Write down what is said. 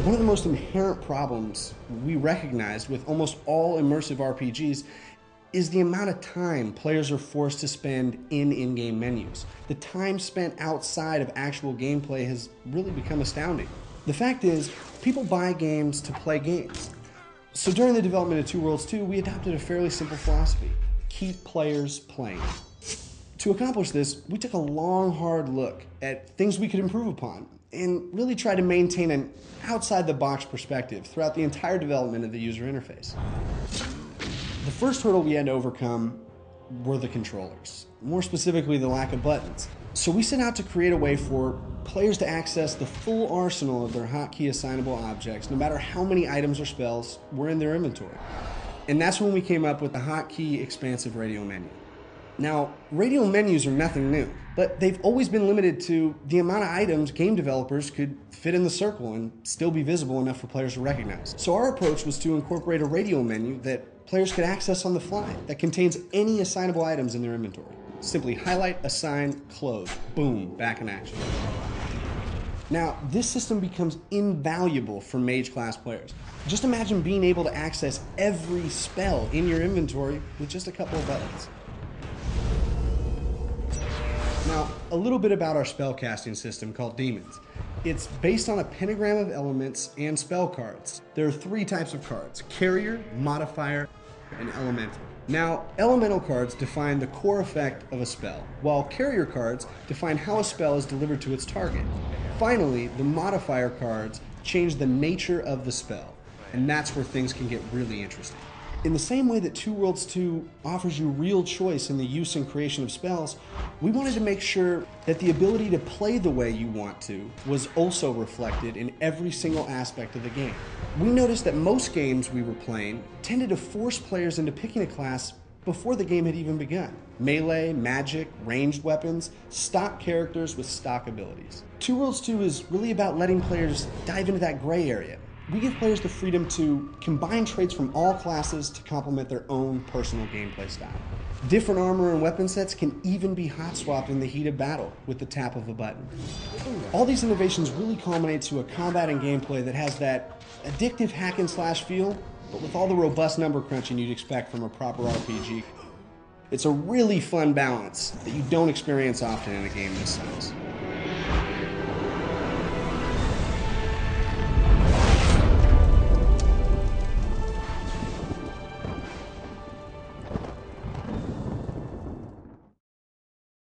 One of the most inherent problems we recognized with almost all immersive RPGs is the amount of time players are forced to spend in in-game menus. The time spent outside of actual gameplay has really become astounding. The fact is, people buy games to play games. So during the development of Two Worlds 2, we adopted a fairly simple philosophy: keep players playing. To accomplish this, we took a long, hard look at things we could improve upon and really tried to maintain an outside-the-box perspective throughout the entire development of the user interface. The first hurdle we had to overcome were the controllers, more specifically the lack of buttons. So we set out to create a way for players to access the full arsenal of their hotkey assignable objects, no matter how many items or spells were in their inventory. And that's when we came up with the hotkey expansive radio menu. Now, radial menus are nothing new, but they've always been limited to the amount of items game developers could fit in the circle and still be visible enough for players to recognize. So our approach was to incorporate a radial menu that players could access on the fly that contains any assignable items in their inventory. Simply highlight, assign, close, boom, back in action. Now, this system becomes invaluable for mage class players. Just imagine being able to access every spell in your inventory with just a couple of buttons. Now, a little bit about our spellcasting system called Demons. It's based on a pentagram of elements and spell cards. There are 3 types of cards: carrier, modifier, and elemental. Now, elemental cards define the core effect of a spell, while carrier cards define how a spell is delivered to its target. Finally, the modifier cards change the nature of the spell, and that's where things can get really interesting. In the same way that Two Worlds 2 offers you real choice in the use and creation of spells, we wanted to make sure that the ability to play the way you want to was also reflected in every single aspect of the game. We noticed that most games we were playing tended to force players into picking a class before the game had even begun. Melee, magic, ranged weapons, stock characters with stock abilities. Two Worlds 2 is really about letting players dive into that gray area. We give players the freedom to combine traits from all classes to complement their own personal gameplay style. Different armor and weapon sets can even be hot swapped in the heat of battle with the tap of a button. All these innovations really culminate to a combat and gameplay that has that addictive hack and slash feel, but with all the robust number crunching you'd expect from a proper RPG. It's a really fun balance that you don't experience often in a game this size.